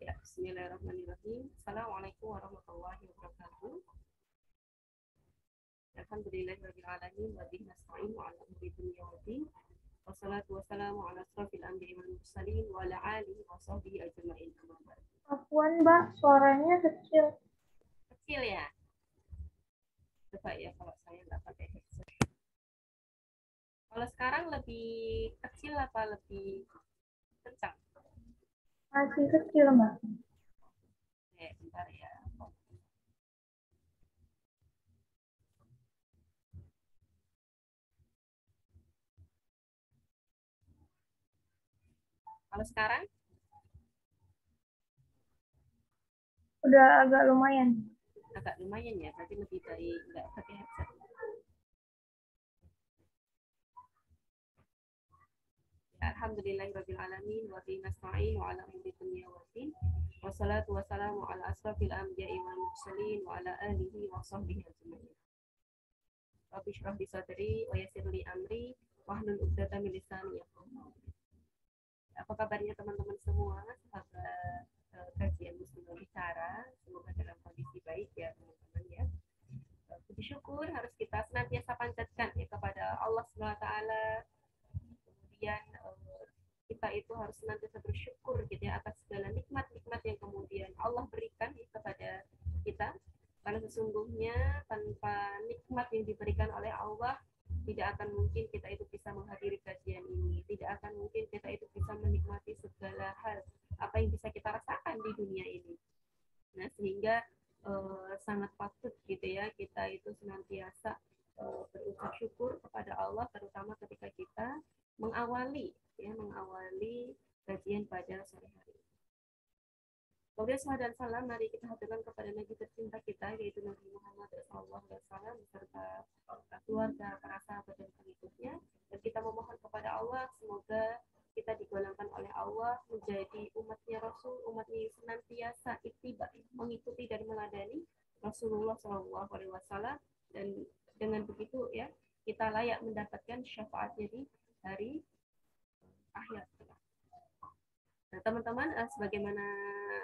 Ya, bismillahirrahmanirrahim. Assalamualaikum warahmatullahi wabarakatuh. Alhamdulillahirabbil alamin wa bihi nasta'in wa ala umuri dunya waddin. Wassalatu wassalamu ala asrofil anbiya'i wal mursalin wa ala alihi wa sahbihi ajma'in. Afwan, Mbak, suaranya kecil. Kecil ya? Coba ya kalau saya nggak pakai headset. Kalau sekarang lebih kecil apa lebih kencang? Masih kecil, Mbak. Bentar ya. Kalau sekarang? Udah agak lumayan. Agak lumayan ya, berarti lebih baik nggak pakai headset. Alhamdulillahirabbil alamin wa bihi nasta'in wa ala umuri dunya waddin. Wassalatu wassalamu ala asrofil anbiya'i wal mursalin wa ala alihi wa sahbihi ajma'in. Rabbi shrah li sadri wa yassir li amri wahlul 'uqdatam min lisani yafqahu. Apa kabarnya teman-teman semua, sahabat kajian Muslim Bicara? Semoga dalam kondisi baik ya teman-teman ya. Puji syukur harus kita senantiasa panjatkan ya kepada Allah Subhanahu wa taala. Kemudian kita itu harus senantiasa bersyukur gitu ya atas segala nikmat-nikmat yang kemudian Allah berikan ya, kepada kita, karena sesungguhnya tanpa nikmat yang diberikan oleh Allah tidak akan mungkin kita itu bisa menghadiri kajian ini, tidak akan mungkin kita itu bisa menikmati segala hal apa yang bisa kita rasakan di dunia ini. Nah, sehingga sangat patut gitu ya kita itu senantiasa berucap syukur kepada Allah, terutama ketika kita mengawali kajian pada sore hari. Kemudian salam dan salam mari kita haturkan kepada Nabi tercinta kita, yaitu Nabi Muhammad SAW beserta keluarga, para sahabat dan pengikutnya. Dan kita memohon kepada Allah semoga kita digolongkan oleh Allah menjadi umatnya Rasul, umatnya yang senantiasa ittiba, mengikuti dan meladani Rasulullah SAW, dan dengan begitu ya kita layak mendapatkan syafaatnya di hari akhir. Nah, teman-teman, sebagaimana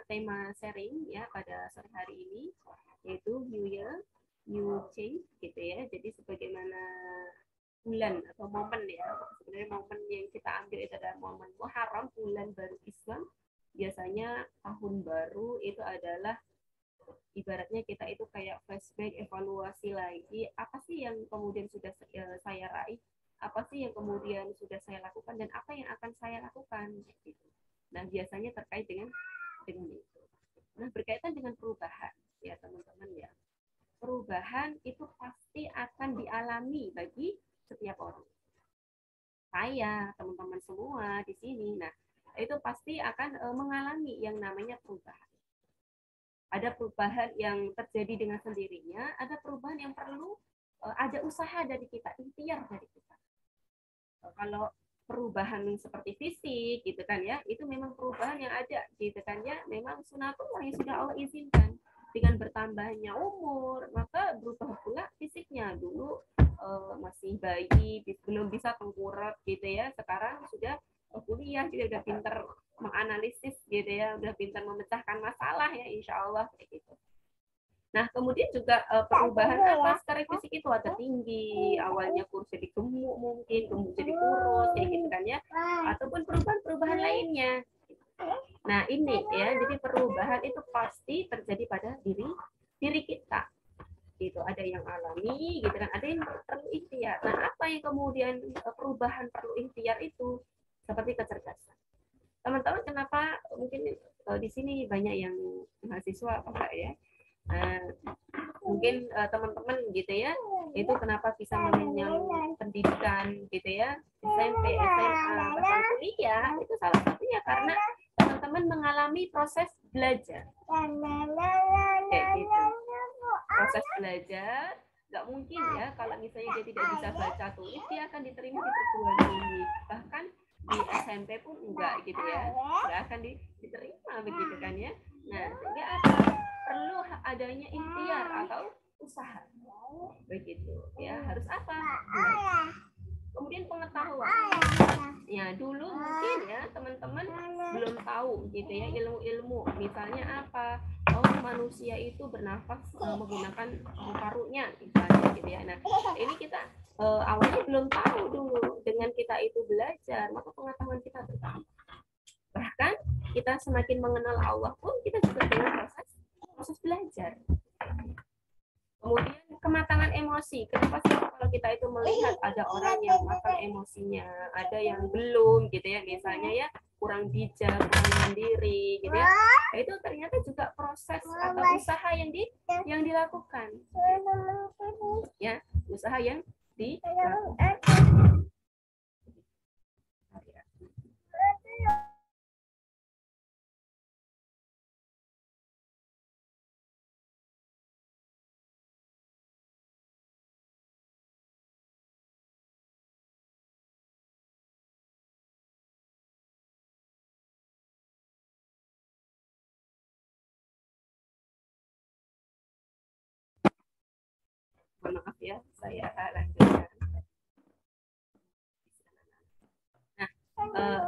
tema sharing ya pada sore hari ini, yaitu New Year, New Change gitu ya. Jadi sebagaimana bulan atau momen ya, sebenarnya momen yang kita ambil itu adalah momen Muharram, bulan baru Islam. Biasanya tahun baru itu adalah ibaratnya kita itu kayak flashback, evaluasi lagi, apa sih yang kemudian sudah saya raih, apa sih yang kemudian sudah saya lakukan, dan apa yang akan saya lakukan gitu. Nah, biasanya terkait dengan itu. Nah, berkaitan dengan perubahan ya teman-teman ya. Perubahan itu pasti akan dialami bagi setiap orang. Saya, teman-teman semua di sini. Nah, itu pasti akan mengalami yang namanya perubahan. Ada perubahan yang terjadi dengan sendirinya, ada perubahan yang perlu ada usaha dari kita, ikhtiar dari kita. Kalau perubahan seperti fisik gitu kan ya, itu memang perubahan yang ada gitu kan ya, memang sunatullah yang sudah Allah izinkan. Dengan bertambahnya umur maka berubah pula fisiknya. Dulu masih bayi, belum bisa tengkurap gitu ya, sekarang sudah kuliah, dia udah pintar menganalisis gitu ya, udah pintar memecahkan masalah ya, insya Allah kayak gitu. Nah, kemudian juga perubahan apa secara fisik itu, ada tinggi, awalnya kurus jadi gemuk mungkin, gemuk jadi kurus, kayak gitu kan ya, ataupun perubahan-perubahan lainnya. Nah, ini ya, jadi perubahan itu pasti terjadi pada diri kita. Gitu, ada yang alami, gitu kan, ada yang perlu ikhtiar. Nah, apa yang kemudian perubahan perlu ikhtiar itu? Seperti kecerdasan. Teman-teman, kenapa mungkin di sini banyak yang mahasiswa apa enggak ya? Mungkin teman-teman gitu ya, itu kenapa bisa mengenyam pendidikan gitu ya, SMP, SMA, bahkan kuliah, itu salah satunya karena teman-teman mengalami proses belajar. Kayak gitu. Proses belajar nggak mungkin ya kalau misalnya dia tidak bisa baca tulis, dia akan diterima di perguruan tinggi, bahkan di SMP pun enggak gitu ya, nggak akan diterima begitu kan ya. Nah, sehingga apa, perlu adanya ikhtiar atau usaha begitu ya. Harus apa? Kemudian pengetahuan ya, dulu mungkin ya teman-teman belum tahu gitu ya ilmu-ilmu, misalnya apa, oh manusia itu bernafas menggunakan paru-parunya misalnya gitu ya. Nah ini kita awalnya belum tahu dulu, dengan kita itu belajar maka pengetahuan kita bertambah, bahkan kita semakin mengenal Allah pun kita juga dengan proses belajar. Kemudian kematangan emosi. Kenapa sih kalau kita itu melihat ada orang yang matang emosinya, ada yang belum gitu ya, misalnya ya kurang bijak, kurang mandiri gitu ya. Nah, itu ternyata juga proses atau usaha yang dilakukan. Ya, usaha yang dilakukan. Maaf ya, saya lanjutkan.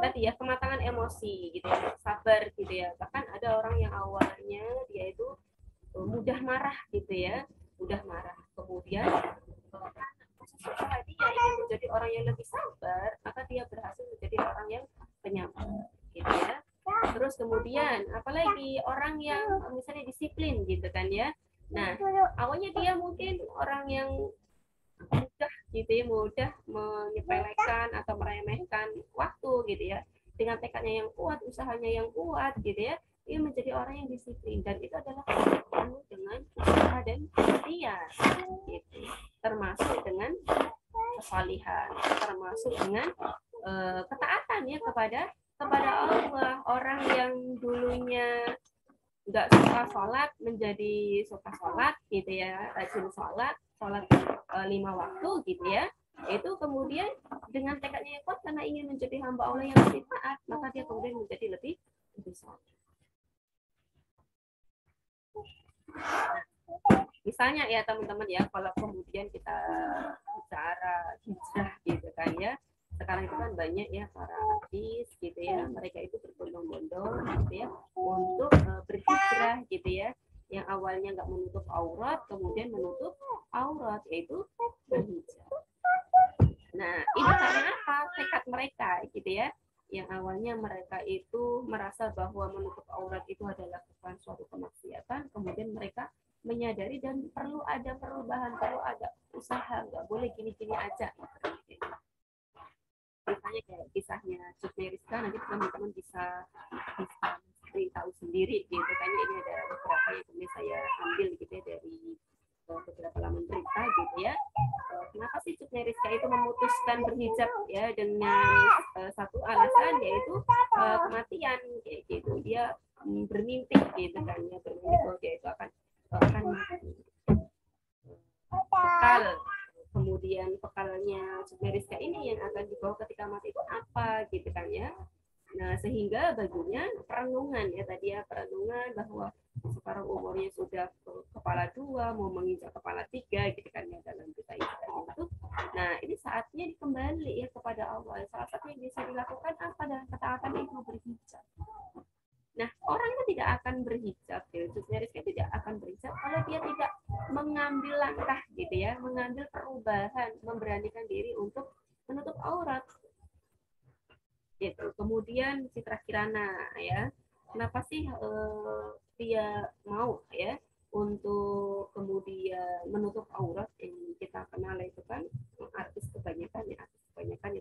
Tadi ya kematangan emosi gitu ya, sabar gitu ya. Bahkan ada orang yang awalnya dia itu mudah marah gitu ya, mudah marah. Kemudian proses usaha dia ingin menjadi orang yang lebih sabar, maka dia berhasil menjadi orang yang penyabar gitu ya. Terus kemudian apalagi orang yang misalnya disiplin gitu kan ya. Nah awalnya dia mungkin orang yang mudah gitu ya, mudah menyepelekan atau meremehkan waktu gitu ya. Dengan tekadnya yang kuat, usahanya yang kuat gitu ya, dia menjadi orang yang disiplin, dan itu adalah penuh dengan usaha dan ikhtiar gitu. Termasuk dengan kesalihan, termasuk dengan ketaatan ya kepada Allah. Orang yang dulunya nggak suka sholat menjadi suka sholat gitu ya, rajin sholat 5 waktu gitu ya, itu kemudian dengan tekadnya yang kuat karena ingin menjadi hamba Allah yang lebih taat, maka dia kemudian menjadi lebih sholat. Misalnya ya teman-teman ya, kalau kemudian kita bicara hijrah gitu kan ya, sekarang itu kan banyak ya para artis gitu ya, mereka itu berbondong-bondong gitu ya untuk berhijrah gitu ya, yang awalnya nggak menutup aurat kemudian menutup aurat, yaitu berhijrah. Nah ini karena apa? Tekad mereka gitu ya, yang awalnya mereka itu merasa bahwa menutup aurat itu adalah bukan suatu kemaksiatan, kemudian mereka menyadari dan perlu ada perubahan, perlu ada usaha, nggak boleh gini-gini aja. Misalnya kayak kisahnya Cut Meyriska, nanti teman-teman bisa tahu sendiri gitu kan. Ini ada beberapa yang kemudian saya ambil gitu ya dari beberapa laman berita gitu ya. Kenapa sih Cut Meyriska itu memutuskan berhijab ya, dengan satu alasan yaitu kematian kayak gitu. Dia bermimpi gitu kan ya, bermimpi bahwa dia itu akan bekal, kemudian bekalnya Cut Meyriska ini yang akan dibawa ketika mati itu apa gitu kan ya. Nah sehingga baginya perenungan ya, tadi ya perenungan bahwa sekarang umurnya sudah kepala 2 mau menginjak kepala 3 gitu kan ya dalam kita itu. Nah ini saatnya kembali ya kepada Allah. Salah satu yang bisa dilakukan apa dalam ketaatan itu berhijab. Nah, orang itu tidak akan berhijab, Cut Meyriska tidak akan berhijab kalau dia tidak mengambil langkah gitu ya, mengambil perubahan, memberanikan diri untuk menutup aurat. Gitu. Kemudian Citra Kirana ya, kenapa sih dia mau ya untuk kemudian menutup aurat? Yang kita kenal itu kan artis kebanyakan ya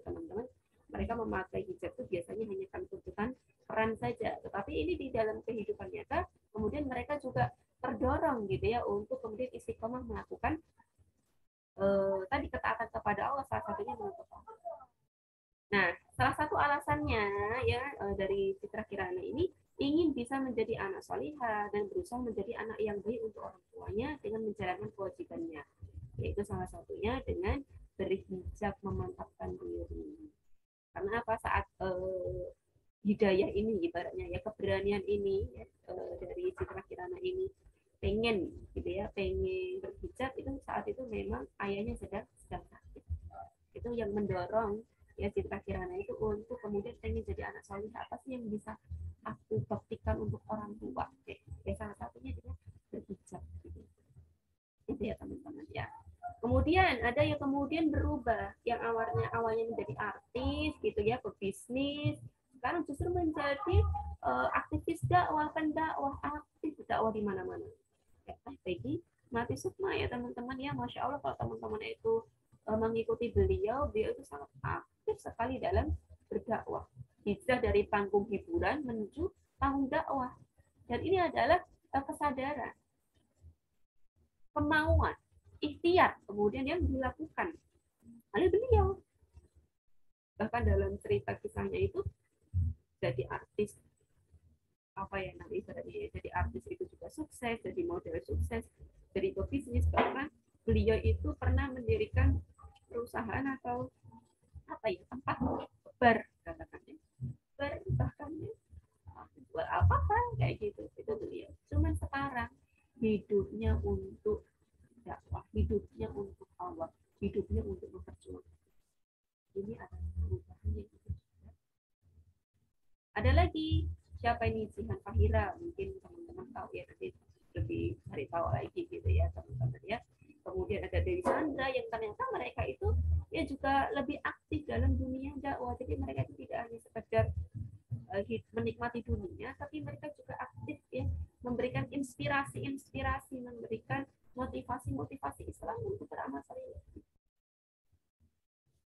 teman-teman, mereka memakai hijab itu biasanya hanya kan tuntutan peran saja, tetapi ini di dalam kehidupan nyata kemudian mereka juga terdorong gitu ya untuk kemudian istiqomah melakukan tadi ketaatan kepada Allah, salah satunya menutup aurat. Nah, salah satu alasannya ya dari Citra Kirana ini ingin bisa menjadi anak solihah dan berusaha menjadi anak yang baik untuk orang tuanya dengan menjalankan kewajibannya, yaitu salah satunya dengan berhijab, memantapkan diri. Karena apa? Saat hidayah ini ibaratnya ya, keberanian ini ya, dari Citra Kirana ini pengen gitu ya, pengen berhijab, itu saat itu memang ayahnya sedang sakit. Itu yang mendorong ya Citra Kirana itu untuk kemudian pengen jadi anak solihah. Apa sih yang bisa ada yang kemudian berubah, yang awalnya menjadi artis gitu ya, pebisnis, sekarang justru menjadi aktivis dakwah, pendakwah, aktif dakwah di mana-mana. Ya, Peggy Mati Sukma ya teman-teman ya, masya Allah kalau teman-teman itu mengikuti beliau itu sangat aktif sekali dalam berdakwah. Hijrah dari panggung hiburan menuju panggung dakwah. Dan ini adalah kesadaran, kemauan, ikhtiar kemudian yang dilakukan oleh beliau. Bahkan dalam cerita kisahnya itu jadi artis, apa ya nanti ibaratnya, jadi artis itu juga sukses, jadi model sukses, jadi pebisnis, bahkan beliau itu pernah mendirikan perusahaan atau apa ya, tempat bar katakannya, bar bahkan ya, buat apa kan kayak gitu, itu beliau. Cuman sekarang hidupnya untuk dakwah, hidupnya untuk Allah, hidupnya untuk memperjuangkan. Ini adalah perubahan yang itu. Ada lagi siapa ini, Jihan Fahira, mungkin teman-teman tahu ya, nanti lebih cari tahu lagi gitu ya teman-teman ya. Kemudian ada Dewi Sandra yang ternyata mereka itu ya juga lebih aktif dalam dunia dakwah. Jadi mereka itu tidak hanya sekedar menikmati dunia, tapi mereka juga aktif ya, memberikan inspirasi, memberikan motivasi Islam untuk beramal soleh.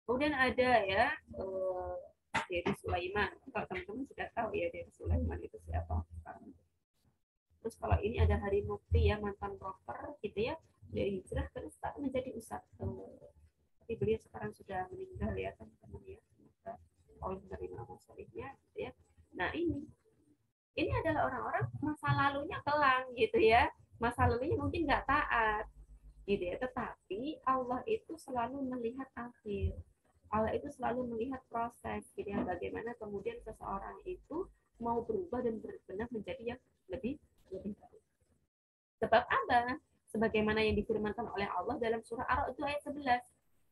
Kemudian ada ya Dedi Sulaiman. Kalau teman-teman sudah tahu ya Dedi Sulaiman itu siapa. Terus kalau ini ada Hari Mukti ya, mantan rocker gitu ya, dari hijrah terus menjadi ustadz. Tapi beliau sekarang sudah meninggal ya teman-teman ya. Semoga Allah menerima amal solehnya gitu ya. Nah ini adalah orang-orang masa lalunya kelam gitu ya. Masa lalunya mungkin nggak taat gitu ya. Tetapi Allah itu selalu melihat akhir. Allah itu selalu melihat proses, gitu ya, bagaimana kemudian seseorang itu mau berubah dan benar-benar menjadi yang lebih baik. Sebab apa? Sebagaimana yang difirmankan oleh Allah dalam surah Ar-Ra'd itu ayat 11.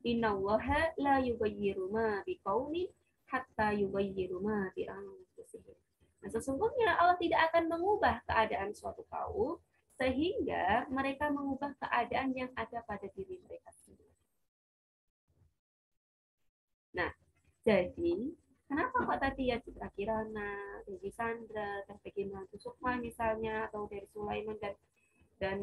Innallaha la yughayyiru ma biqaumin hatta yughayyiru ma bi anfusihim. Nah, sesungguhnya Allah tidak akan mengubah keadaan suatu kaum sehingga mereka mengubah keadaan yang ada pada diri mereka sendiri. Nah, jadi kenapa kok tadi ya Citra Kirana, Dewi Sandra, dan bagaimana Sukma misalnya, atau dari Sulaiman dan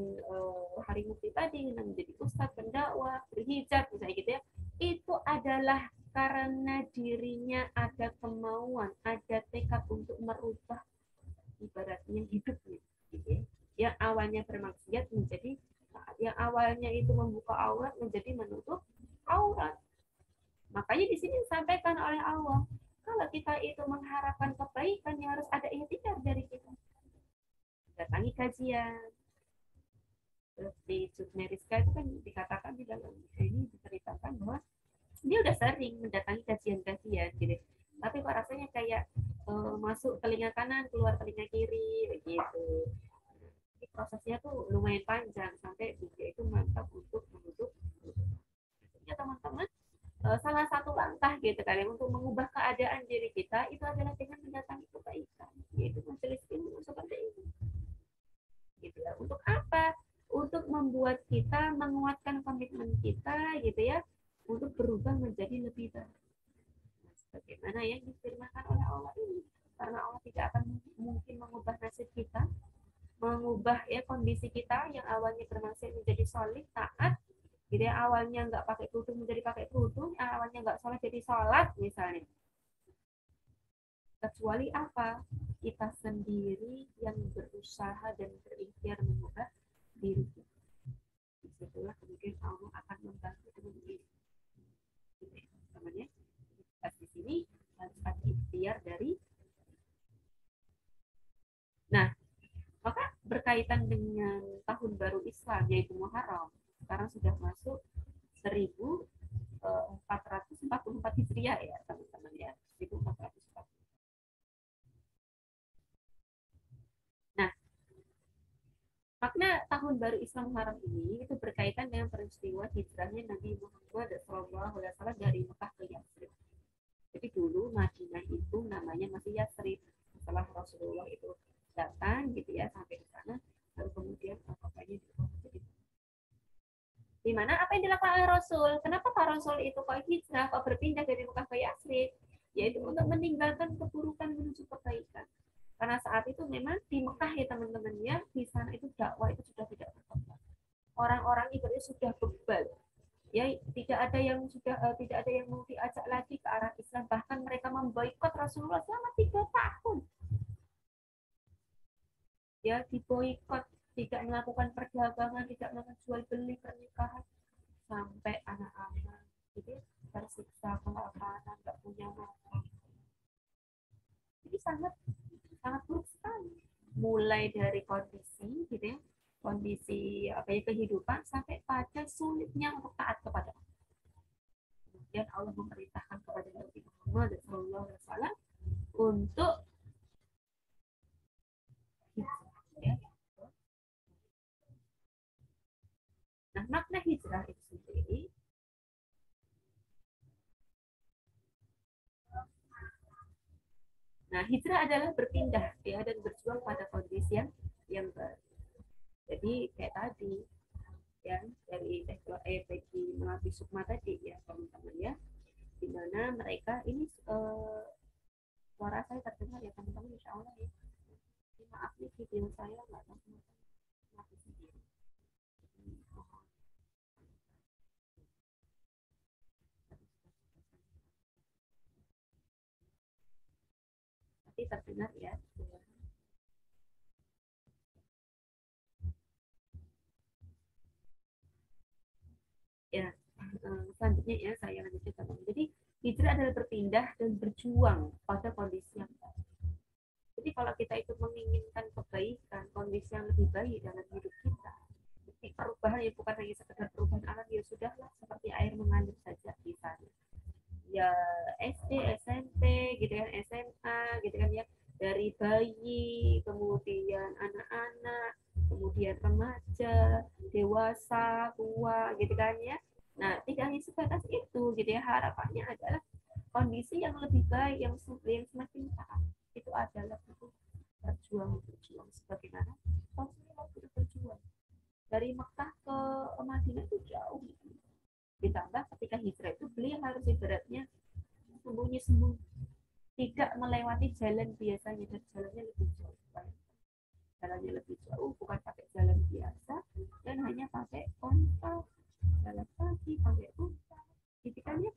Hari Mukti tadi menjadi ustadz, pendakwah, berhijab misalnya gitu ya, itu adalah karena dirinya ada kemauan, ada tekad untuk merubah ibaratnya hidupnya, gitu ya. Yang awalnya bermaksiat menjadi, yang awalnya itu membuka aurat menjadi menutup aurat. Makanya di sini disampaikan oleh Allah, kalau kita itu mengharapkan kebaikan, yang harus ada ikhtiar dari kita. Datangi kajian. Terus di Sutmeriska itu kan dikatakan di dalam ini diceritakan bahwa dia udah sering mendatangi kajian-kajian gitu. Tapi kok rasanya kayak masuk telinga kanan, keluar telinga kiri, begitu. Jadi prosesnya tuh lumayan panjang sampai dia itu mantap untuk menutup. Ya teman-teman, salah satu langkah gitu kan ya, untuk mengubah keadaan diri kita itu adalah dengan mendatangi kebaikan, yaitu majelis ilmu seperti ini. Gitu ya. Untuk apa? Untuk membuat kita menguatkan komitmen kita gitu ya, untuk berubah menjadi lebih baik. Nah, sebagaimana yang difirmankan oleh Allah ini, karena Allah tidak akan mungkin mengubah nasib kita, mengubah ya kondisi kita yang awalnya bermaksiat menjadi solid, taat. Jadi awalnya nggak pakai kerudung menjadi pakai kerudung, awalnya nggak sholat jadi sholat misalnya. Kecuali apa? Kita sendiri yang berusaha dan berikhtiar mengubah diri kita. Disitulah kemudian Allah akan membantu dengan ini. Namanya di sini harus ada ikhtiar dari. Nah, maka berkaitan dengan tahun baru Islam yaitu Muharram, sekarang sudah masuk 1444 Hijriah ya teman-teman ya, 1444. Nah, makna tahun baru Islam Muharram ini itu berkaitan dengan peristiwa hijrahnya Nabi Muhammad SAW dari Mekah ke Yatsrib. Jadi dulu Madinah itu namanya masih Yatsrib. Setelah Rasulullah itu datang gitu ya sampai di sana, lalu kemudian kotanya diubah menjadi Gimana apa yang dilakukan oleh Rasul? Kenapa Pak Rasul itu kok hijrah, kok berpindah dari Mekah ke Yatsrib? Yaitu untuk meninggalkan keburukan menuju kebaikan. Karena saat itu memang di Mekah ya teman-teman ya, di sana itu dakwah itu sudah tidak berkembang. Orang-orang itu sudah bebal. Ya, tidak ada yang mau diajak lagi ke arah Islam. Bahkan mereka memboikot Rasulullah selama 3 tahun. Ya, diboikot, tidak melakukan perdagangan, tidak melakukan jual beli pernikahan, sampai anak-anak jadi tersiksa kelaparan, nggak punya makan. Jadi sangat sangat buruk sekali. Mulai dari kondisi gitu ya, kondisi apa ya kehidupan sampai pada sulitnya untuk taat kepada Allah. Kemudian Allah memerintahkan kepada Nabi Muhammad SAW untuk hijrah. Ya. Nah, makna hijrah itu sendiri hijrah adalah berpindah ya dan berjuang pada kondisi yang baru. Jadi kayak tadi ya dari Teki Melati Sukma tadi ya teman-teman ya, di mana mereka ini suara saya terdengar ya teman-teman insya Allah ya. Maaf nih video saya nggak tahu mati sendiri. Tapi terdengar ya. Ya, selanjutnya ya saya lanjutkan. Jadi hijrah adalah berpindah dan berjuang pada kondisi yang baik. Jadi kalau kita itu menginginkan kebaikan, kondisi yang lebih baik dalam hidup kita, perubahan ya bukan hanya sekedar perubahan alam ya sudahlah seperti air mengalir saja di sana. Ya SD, SMP, gitu kan, SMA, gitu kan ya, dari bayi, kemudian anak-anak, kemudian remaja, dewasa, tua, gitu kan ya. Nah, tidak hanya sebatas itu, gitu ya. Harapannya adalah kondisi yang lebih baik, yang semakin taat. Itu adalah berjuang sebagaimana Rasulullah sudah berjuang. Dari Mekah ke Madinah itu jauh. Ditambah ketika hijrah itu beliau harus ibaratnya sembunyi-sembunyi, tidak melewati jalan biasanya dan jalannya lebih jauh. Jalannya lebih jauh, bukan pakai jalan biasa dan hanya pakai onta, jalan kaki, pakai unta. Jadi kan ya,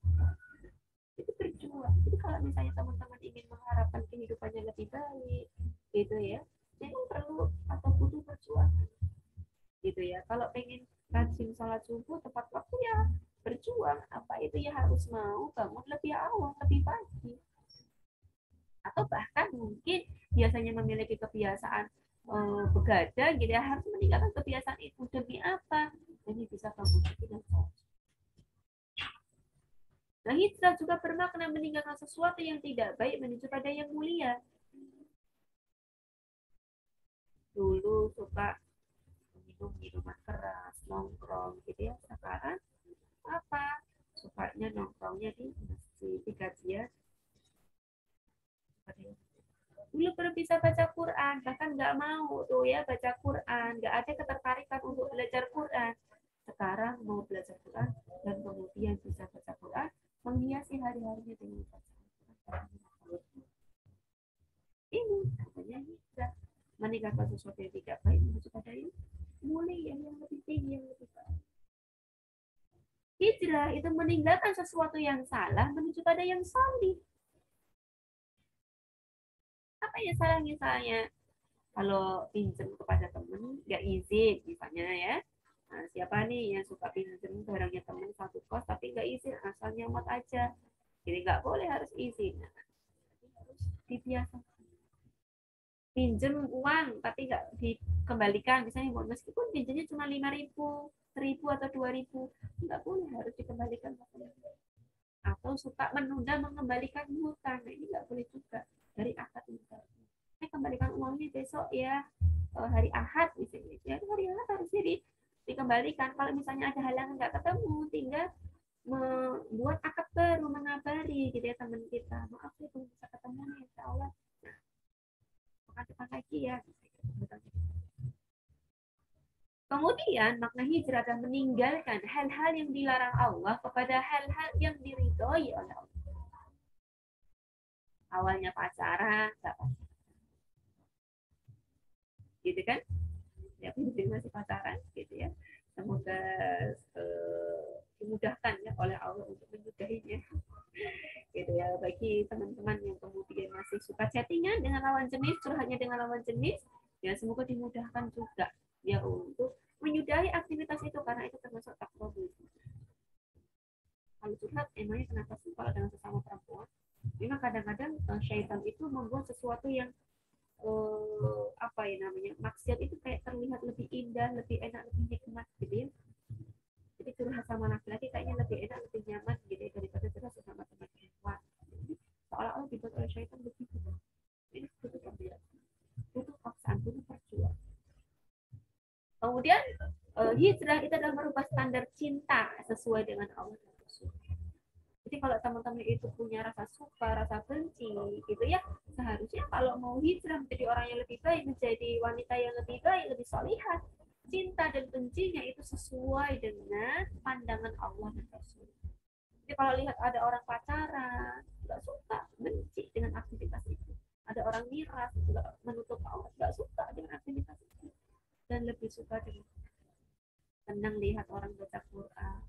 itu berjuang. Jadi kalau misalnya teman-teman ingin mengharapkan kehidupannya lebih baik, gitu ya, jadi perlu atau butuh perjuangan, gitu ya. Kalau pengen rajin sholat subuh tepat waktu ya berjuang. Apa itu ya harus mau bangun lebih awal, lebih pagi. Atau bahkan mungkin biasanya memiliki kebiasaan begadang, gitu ya, harus meninggalkan kebiasaan itu demi apa? Demi bisa bangun pagi dan sholat. Nah, hijrah juga bermakna meninggalkan sesuatu yang tidak baik menuju pada yang mulia. Dulu suka minum minuman keras, nongkrong, gitu ya. Sekarang apa? Sukanya nongkrongnya di masjid, di kajian. Dulu baru bisa baca Quran, bahkan nggak mau tuh ya baca Quran, nggak ada ketertarikan untuk belajar Quran. Sekarang mau belajar Quran dan kemudian bisa baca Quran, menghiasi hari-harinya dengan baca Quran. Ini namanya hijrah, meninggalkan sesuatu yang tidak baik menuju pada yang mulia, yang lebih tinggi, yang lebih baik. Hijrah itu meninggalkan sesuatu yang salah menuju pada yang salih. Apa yang salah misalnya? Kalau pinjam kepada temen nggak izin misalnya ya, nah, siapa nih yang suka pinjam barangnya temen satu kos tapi nggak izin, asal nyamot aja, jadi nggak boleh, harus izin. Nah, harus dibiasakan pinjam uang tapi nggak dikembalikan, misalnya meskipun pinjamnya cuma 5.000, 1.000 atau 2.000, nggak boleh, harus dikembalikan. Atau suka menunda mengembalikan hutang, nah, ini nggak boleh juga, dari akad nikah. Kembalikan uangnya besok ya, hari Ahad misalnya. Ya, hari Ahad harus dikembalikan. Kalau misalnya ada halangan nggak ketemu, tinggal membuat akad baru, mengabari gitu ya teman kita. Maaf ya belum bisa ketemu nih, insya Allah. Nah, depan lagi ya. Kemudian makna hijrah adalah meninggalkan hal-hal yang dilarang Allah kepada hal-hal yang diridhoi oleh Allah. Awalnya pacaran, gitu kan? Ya, masih pacaran, gitu ya. Semoga dimudahkan ya oleh Allah untuk menyudahinya. Gitu ya, bagi teman-teman yang kemudian masih suka chattingan dengan lawan jenis, curhatnya dengan lawan jenis, ya semoga dimudahkan juga ya untuk menyudahi aktivitas itu karena itu termasuk takwa. Kalau curhat emangnya kenapa sih kalau dengan sesama perempuan? Memang kadang-kadang syaitan itu membuat sesuatu yang apa ya namanya, maksiat itu kayak terlihat lebih indah, lebih enak, lebih nikmat gitu ya. Jadi curhat sama laki-laki kayaknya lebih enak, lebih nyaman gitu ya, daripada curhat sama teman perempuan. Seolah-olah dibuat oleh syaitan begitu. Ini butuh pembiayaan, butuh paksaan, butuh perjuangan. Kemudian hijrah itu adalah merubah standar cinta sesuai dengan Allah dan Rasul. Jadi kalau teman-teman itu punya rasa suka, rasa benci, gitu ya, seharusnya kalau mau hijrah menjadi orang yang lebih baik, menjadi wanita yang lebih baik, lebih solihah, cinta dan bencinya itu sesuai dengan pandangan Allah dan Rasul. Jadi kalau lihat ada orang pacaran, nggak suka, benci dengan aktivitas itu. Ada orang miras, nggak menutup aurat, nggak suka dengan aktivitas itu. Dan lebih suka dengan senang lihat orang baca Quran,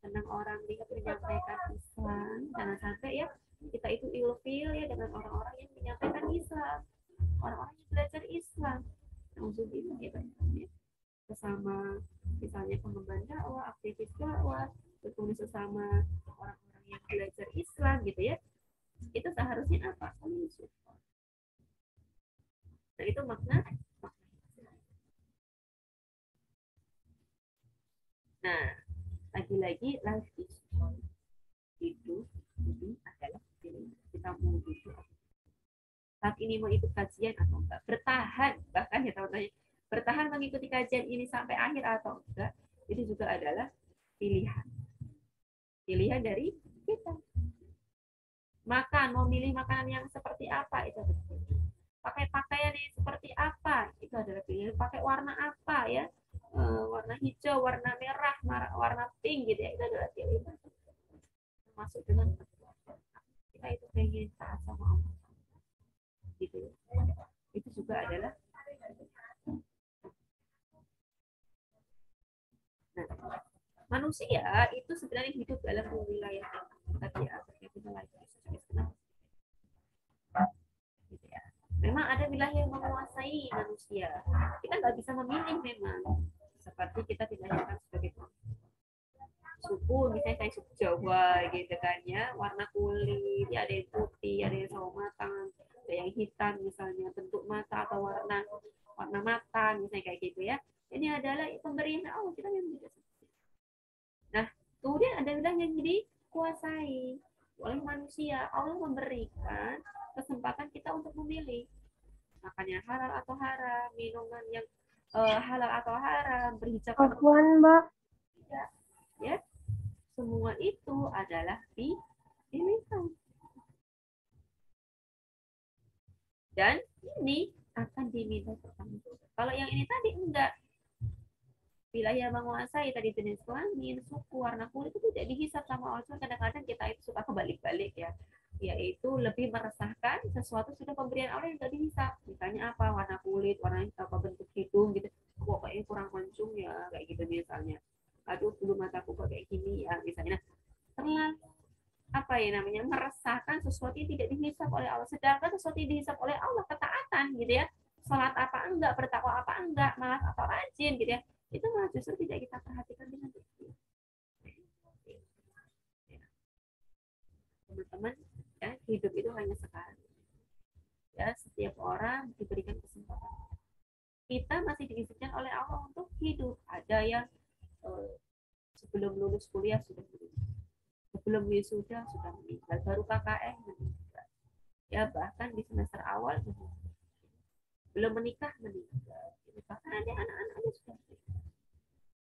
senang orang lihat menyampaikan Islam. Jangan sampai ya kita itu ilfil ya dengan orang-orang yang menyampaikan Islam, orang-orang yang belajar Islam. Alhamdulillah ya banyak sesama misalnya pengemban dakwah, aktivis dakwah, berkumpul sesama orang-orang yang belajar Islam gitu ya. Itu seharusnya apa? Saling support. Nah itu makna. Nah lagi-lagi life is hidup ini adalah pilihan kita mau hidup saat ini mau ikut kajian atau enggak, bertahan bahkan ya teman-teman, bertahan mengikuti kajian ini sampai akhir atau enggak, itu juga adalah pilihan pilihan dari kita. Makan, mau milih makanan yang seperti apa itu betul. Pakai pakaian yang seperti apa itu adalah pilihan. Pakai warna apa ya, warna hijau, warna merah, warna pink gitu ya, itu adalah pilihan. Termasuk dengan kita itu pengen taat sama Allah gitu ya. Itu juga adalah. Nah, manusia itu sebenarnya hidup dalam wilayah tadi ya, kita lagi gitu ya. Memang ada wilayah yang menguasai manusia. Kita nggak bisa memilih memang. Seperti kita dilahirkan sebagai suku, misalnya kayak suku Jawa gitu kan ya, warna kulit, ya ada yang putih, ada yang sawo matang, ada yang hitam misalnya, bentuk mata atau warna warna mata misalnya kayak gitu ya. Ini adalah pemberian Allah, kita memang tidak. Nah, kemudian ada wilayah yang dikuasai oleh manusia. Allah memberikan kesempatan kita untuk memilih makannya halal atau haram, minuman yang halal atau haram, berhijab atau Mbak. tidak. Ya, semua itu adalah pilihan. Dan ini akan diminta pertanggungjawaban. Kalau yang ini tadi enggak, wilayah menguasai tadi jenis kelamin, suku, warna kulit itu tidak dihisap sama Allah. Kadang-kadang kita itu suka kebalik-balik ya, yaitu lebih meresahkan sesuatu sudah pemberian Allah yang tidak dihisap. Misalnya apa, warna kulit, warna apa, bentuk hidung gitu, kok kayaknya kurang mancung ya, kayak gitu misalnya. Aduh, bulu mataku kok kayak gini ya, misalnya. Terlalu apa ya namanya, meresahkan sesuatu yang tidak dihisap oleh Allah. Sedangkan sesuatu yang dihisap oleh Allah ketaatan gitu ya, sholat apa enggak, bertakwa apa enggak, malas atau rajin gitu ya, itu malah justru tidak kita perhatikan dengan betul. Teman-teman ya, hidup itu hanya sekali ya, setiap orang diberikan kesempatan. Kita masih diizinkan oleh Allah untuk hidup. Ada yang sebelum lulus kuliah sudah meninggal, sebelum wisuda sudah meninggal, baru KKN meninggal ya, bahkan di semester awal meninggal, belum menikah meninggal, bahkan ada anak-anaknya sudah meninggal.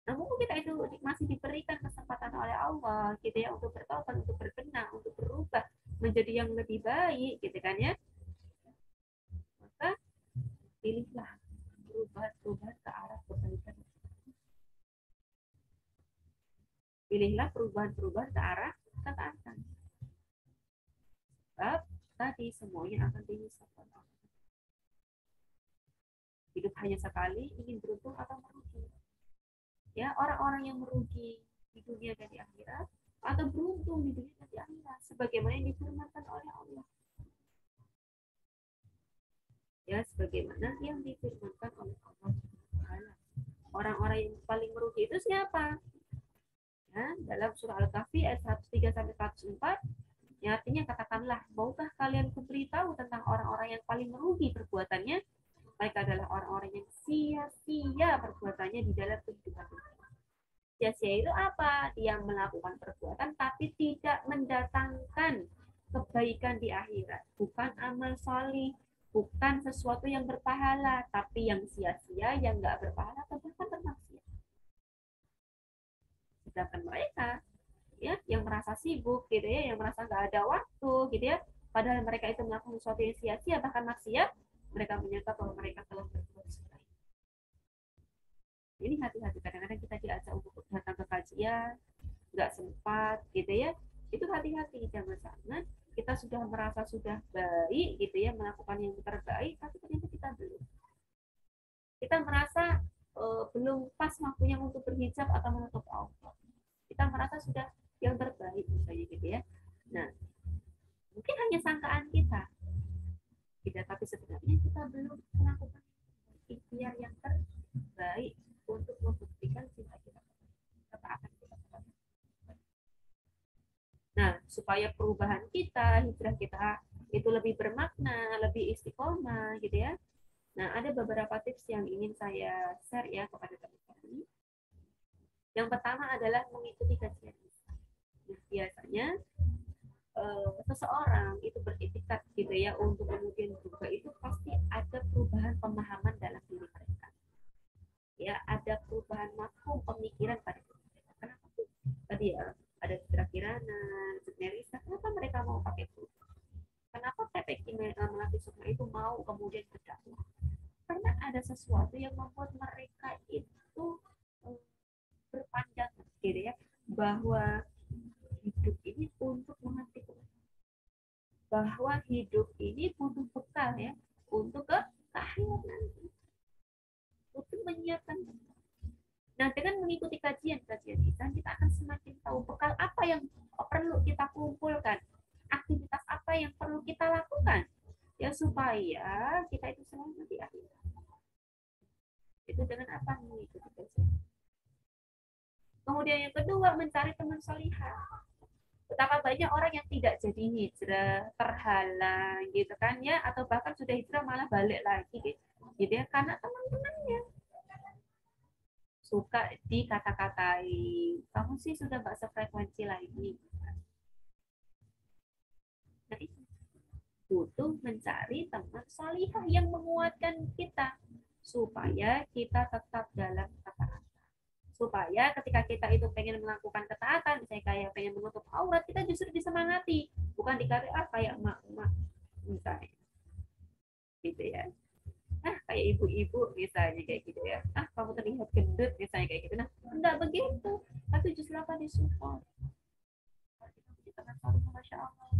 Nah, mungkin kita itu masih diberikan kesempatan oleh Allah gitu ya, untuk bertobat, untuk berbenah, untuk berubah menjadi yang lebih baik gitu kan ya. Maka pilihlah berubah ke arah kebaikan. Pilihlah perubahan-perubahan ke arah ketaatan. Sebab tadi semuanya akan dihisab. Hidup hanya sekali, ingin beruntung atau merugi. Ya, orang-orang yang merugi di dunia dan di akhirat, atau beruntung di dunia dan di akhirat, sebagaimana yang difirmankan oleh Allah. Ya, sebagaimana yang difirmankan oleh Allah. Orang-orang yang paling merugi itu siapa? Ya, dalam surah Al-Kahfi ayat 103 sampai 104, ya artinya katakanlah, maukah kalian kuberitahu tentang orang-orang yang paling merugi perbuatannya? Mereka adalah orang-orang yang sia-sia perbuatannya di dalam kehidupan dunia. Sia-sia itu apa? Dia melakukan perbuatan tapi tidak mendatangkan kebaikan di akhirat. Bukan amal solih, bukan sesuatu yang berpahala, tapi yang sia-sia, yang nggak berpahala, atau bahkan bermaksiat. Sedangkan mereka ya yang merasa sibuk gitu ya, yang merasa nggak ada waktu gitu ya, padahal mereka itu melakukan sesuatu yang sia-sia bahkan maksiat, mereka menyangka bahwa mereka telah berbuat sebaik. Ini hati-hati, kadang-kadang kita diajak untuk datang ke kajian nggak sempat gitu ya, itu hati-hati, jangan sampai kita sudah merasa sudah baik gitu ya, melakukan yang terbaik tapi ternyata kita belum, kita merasa belum pas waktunya untuk berhijab atau menutup aurat, kita merasa sudah yang terbaik misalnya gitu ya. Nah, mungkin hanya sangkaan kita, tidak, tapi sebenarnya kita belum melakukan ikhtiar yang terbaik untuk membuktikan cinta kita, ketaatan kita. Nah, supaya perubahan kita, hijrah kita itu lebih bermakna, lebih istiqomah gitu ya. Nah, ada beberapa tips yang ingin saya share ya kepada teman-teman. Yang pertama adalah mengikuti kajian. Nah, biasanya seseorang itu beretikat gitu ya untuk kemudian berubah, itu pasti ada perubahan pemahaman dalam diri mereka. Ya, ada perubahan mafhum pemikiran pada diri mereka. Kenapa tuh? Tadi ya, ada Fitra Kirana, Nerisa, kenapa mereka mau pakai itu? Kenapa PPK Melati Sukma itu mau kemudian berdakwah? Karena ada sesuatu yang membuat mereka itu berpandangan gitu ya, bahwa hidup ini untuk menghentikan, bahwa hidup ini butuh bekal ya untuk ke akhirat nanti, untuk menyiapkan. Nah, dengan mengikuti kajian-kajian kita akan semakin tahu bekal apa yang perlu kita kumpulkan, aktivitas apa yang perlu kita lakukan ya supaya kita itu selamat di akhirat. Itu dengan apa? Mengikuti kajian. Kemudian yang kedua, mencari teman solihah. Betapa banyak orang yang tidak jadi hijrah, terhalang gitu kan ya, atau bahkan sudah hijrah malah balik lagi gitu ya, karena teman-temannya suka dikata-katai, kamu sih sudah nggak sefrekuensi lagi. Jadi butuh mencari teman solihah yang menguatkan kita supaya kita tetap dalam ketaatan, supaya ketika kita itu pengen melakukan ketaatan, misalnya kayak pengen menutup aurat, kita justru disemangati, bukan dikatakan kayak emak-emak misalnya gitu ya, kayak ibu-ibu misalnya kayak gitu ya, kamu terlihat gendut misalnya kayak gitu. Nah, enggak begitu, tapi justru apa, disupport. Kita punya teman saling, masya Allah,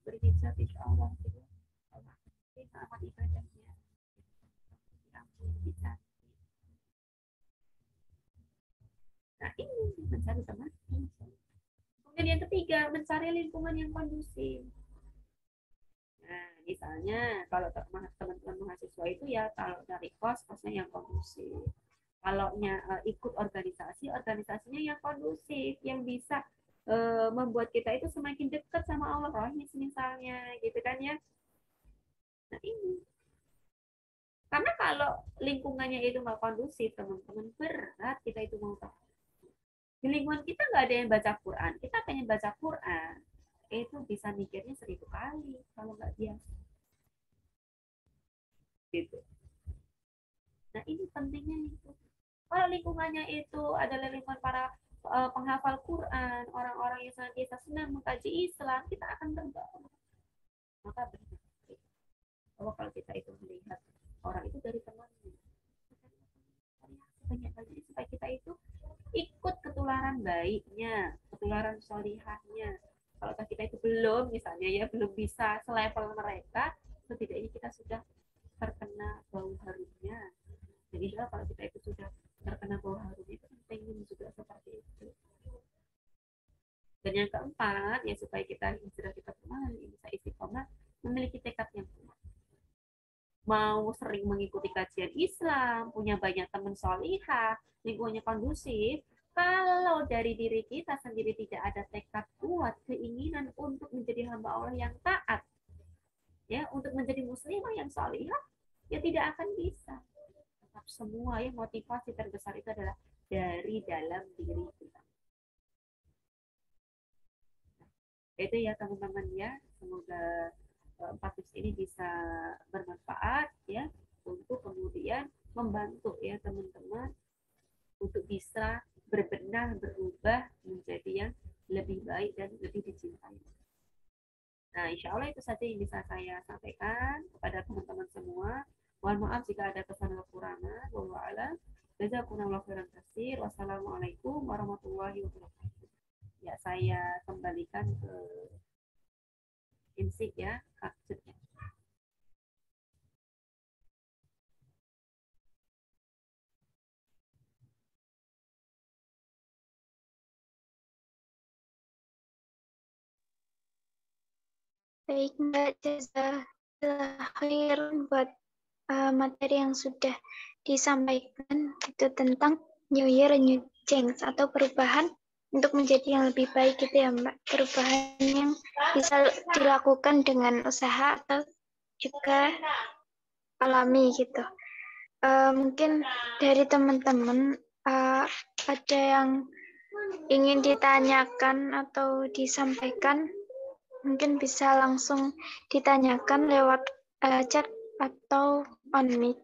berhijab insya Allah gitu, Allah amat ibadahnya, bisa. Nah, ini mencari teman. Kemudian yang ketiga, mencari lingkungan yang kondusif. Nah, misalnya kalau teman-teman mahasiswa itu ya, kalau dari kosnya yang kondusif. Kalau ikut organisasi, organisasinya yang kondusif, yang bisa membuat kita itu semakin dekat sama Allah, misalnya, gitu kan ya. Nah, ini. Karena kalau lingkungannya itu nggak kondusif, teman-teman, berat kita itu mau tahu. Di lingkungan kita nggak ada yang baca Quran, kita pengen baca Quran, itu bisa mikirnya 1000 kali kalau nggak biasa. Gitu. Nah, ini pentingnya itu. Kalau lingkungannya itu adalah lingkungan para penghafal Quran, orang-orang yang senantiasa senang mengkaji Islam, kita akan terbawa. Maka benar. Bahwa kalau kita itu melihat orang itu dari temannya, banyak lagi supaya kita itu ikut baiknya, ketularan solihahnya. Kalau kita itu belum, misalnya ya belum bisa selevel mereka, setidaknya kita sudah terkena bau harumnya. Jadi kalau kita itu sudah terkena bau harum itu penting juga seperti itu. Dan yang keempat, ya supaya kita hijrah kita kembali bisa istiqomah, memiliki tekad yang kuat. Mau sering mengikuti kajian Islam, punya banyak teman solihah, lingkungannya kondusif, kalau dari diri kita sendiri tidak ada tekad kuat, keinginan untuk menjadi hamba Allah yang taat, ya, untuk menjadi muslimah yang solihah, ya tidak akan bisa. Tetap semua yang motivasi terbesar itu adalah dari dalam diri kita. Itu ya teman-teman ya, semoga 4 tips ini bisa bermanfaat ya untuk kemudian membantu ya teman-teman untuk bisa berbenah, berubah menjadi yang lebih baik dan lebih dicintai. Nah, insya Allah itu saja yang bisa saya sampaikan kepada teman-teman semua. Mohon maaf jika ada kesalahan kekurangan. Wallahu a'lam. Jazakumullahu khairan katsir. Wassalamualaikum warahmatullahi wabarakatuh. Ya, saya kembalikan ke insik ya, maksudnya. Baik Mbak, jazakallah khairan buat materi yang sudah disampaikan itu tentang New Year New Change atau perubahan untuk menjadi yang lebih baik gitu ya Mbak. Perubahan yang bisa dilakukan dengan usaha atau juga alami gitu. Mungkin dari teman-teman ada yang ingin ditanyakan atau disampaikan, mungkin bisa langsung ditanyakan lewat chat atau on mic.